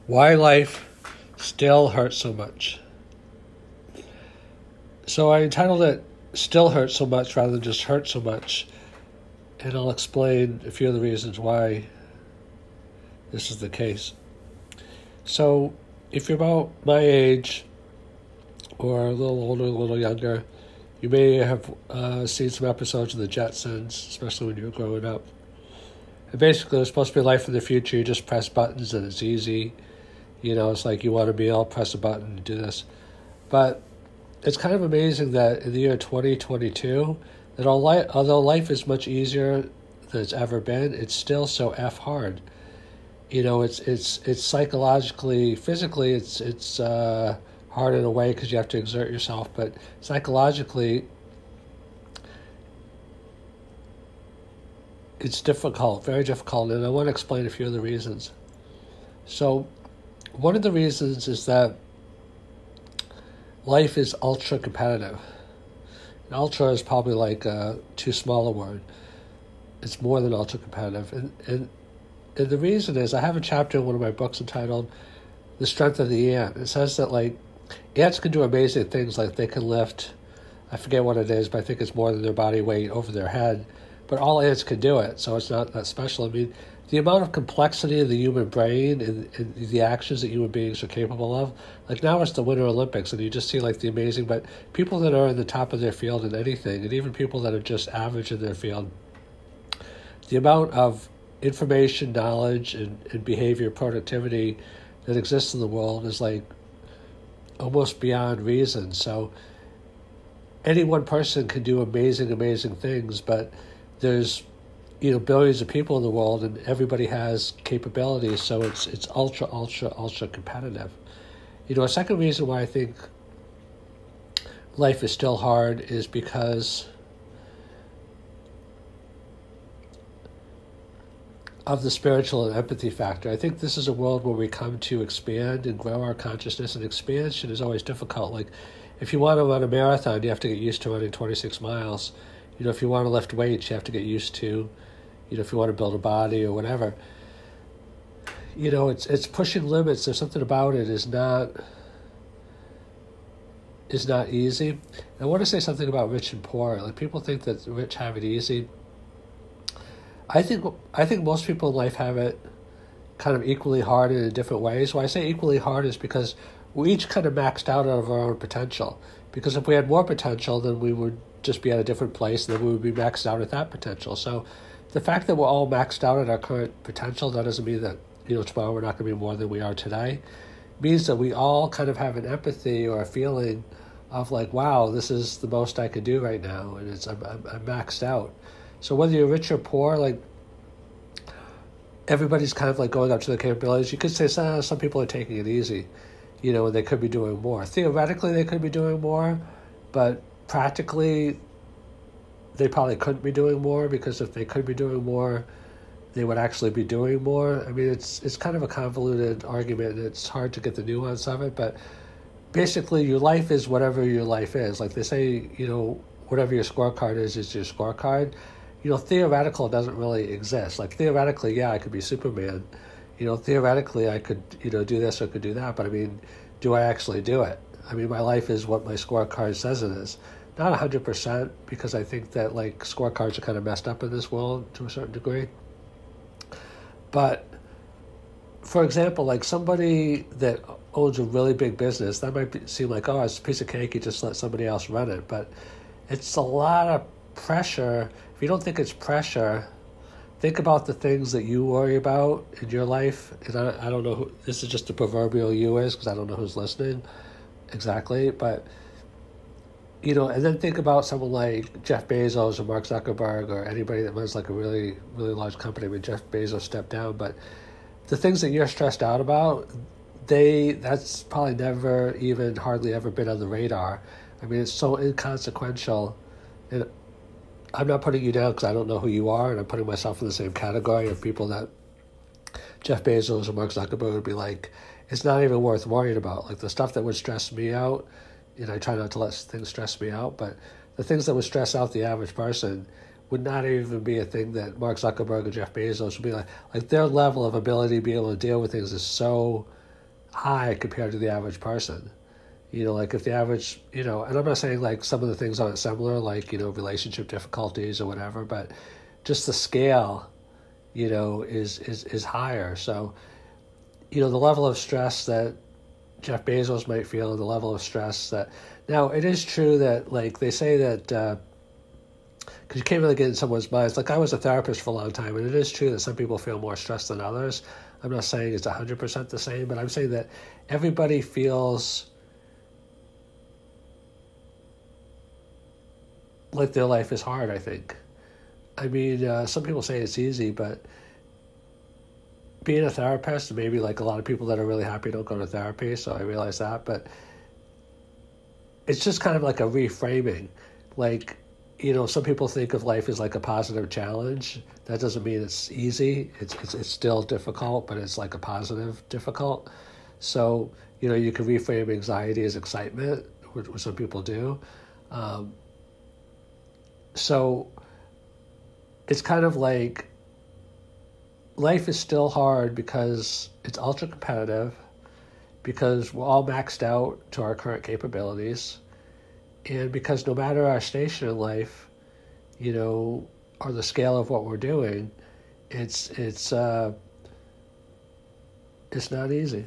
Why life still hurts so much. So I entitled it Still Hurts So Much rather than just Hurt So Much. And I'll explain a few of the reasons why this is the case. So if you're about my age or a little older, a little younger, you may have seen some episodes of The Jetsons, especially when you were growing up. And basically, there's supposed to be life in the future. You just press buttons and it's easy. You know, it's like you want a meal, press a button and do this. But it's kind of amazing that in the year 2022, that although life is much easier than it's ever been, it's still so hard. You know, it's psychologically, physically, it's hard in a way because you have to exert yourself, but psychologically, it's difficult, very difficult, and I want to explain a few of the reasons. So, one of the reasons is that life is ultra competitive. And ultra is probably like too small a word. It's more than ultra competitive. And the reason is, I have a chapter in one of my books entitled The Strength of the Ant. It says that like ants can do amazing things, like they can lift, I forget what it is, but I think it's more than their body weight over their head. But all ants can do it, so it's not that special. I mean, the amount of complexity of the human brain and the actions that human beings are capable of, like now it's the Winter Olympics, and you just see like the amazing, but people that are in the top of their field in anything, and even people that are just average in their field, the amount of information, knowledge, and behavior, productivity that exists in the world is like almost beyond reason. So any one person can do amazing things, but there's billions of people in the world, and everybody has capabilities, so it's ultra competitive. A second reason why I think life is still hard is because of the spiritual and empathy factor. I think this is a world where we come to expand and grow our consciousness, and expansion is always difficult. Like, if you want to run a marathon, you have to get used to running 26 miles. If you want to lift weights, you have to get used to, if you want to build a body or whatever. It's pushing limits. There's something about it is not easy. I want to say something about rich and poor. Like, people think that the rich have it easy. I think most people in life have it kind of equally hard in different ways. Why I say equally hard is because we each kind of maxed out of our own potential. Because if we had more potential, then we would just be at a different place, and then we would be maxed out at that potential. So the fact that we're all maxed out at our current potential, that doesn't mean that tomorrow we're not going to be more than we are today. It means that we all kind of have an empathy or a feeling of like, wow, this is the most I could do right now, and I'm maxed out. So whether you're rich or poor, like, everybody's kind of like going up to their capabilities. You could say some people are taking it easy, and they could be doing more. Theoretically, they could be doing more, but practically, they probably couldn't be doing more, because if they could be doing more, they would actually be doing more. I mean, it's kind of a convoluted argument, and it's hard to get the nuance of it, but basically, your life is whatever your life is. Like they say, whatever your scorecard is your scorecard. Theoretical doesn't really exist. Like, theoretically, yeah, I could be Superman. Theoretically, I could, do this or could do that. But, I mean, do I actually do it? I mean, my life is what my scorecard says it is. Not 100%, because I think that, like, scorecards are kind of messed up in this world to a certain degree. But, for example, like, somebody that owns a really big business, that might seem like, oh, it's a piece of cake, you just let somebody else run it. But it's a lot of pressure. If you don't think it's pressure, think about the things that you worry about in your life. And I don't know who, this is just the proverbial you is, because I don't know who's listening exactly, but and then think about someone like Jeff Bezos or Mark Zuckerberg or anybody that runs like a really, really large company. I mean, Jeff Bezos stepped down, but the things that you're stressed out about, that's probably never even hardly ever been on the radar. I mean, it's so inconsequential. And I'm not putting you down because I don't know who you are, and I'm putting myself in the same category of people that Jeff Bezos or Mark Zuckerberg would be like, it's not even worth worrying about. Like, the stuff that would stress me out, and I try not to let things stress me out, but the things that would stress out the average person would not even be a thing that Mark Zuckerberg or Jeff Bezos would be like. Like, their level of ability to be able to deal with things is so high compared to the average person. Like if the average, and I'm not saying like some of the things aren't similar, like, relationship difficulties or whatever, but just the scale, is higher. So, the level of stress that Jeff Bezos might feel, and the level of stress that, now it is true that like they say that, because you can't really get in someone's minds. Like I was a therapist for a long time, and it is true that some people feel more stressed than others. I'm not saying it's 100% the same, but I'm saying that everybody feels like their life is hard, I think. I mean, some people say it's easy, but being a therapist, maybe like a lot of people that are really happy don't go to therapy, so I realize that, but it's just kind of like a reframing. Like, some people think of life as like a positive challenge. That doesn't mean it's easy. It's still difficult, but it's like a positive difficult. So, you can reframe anxiety as excitement, which some people do. So it's kind of like life is still hard because it's ultra competitive, because we're all maxed out to our current capabilities, and because no matter our station in life, or the scale of what we're doing, it's not easy.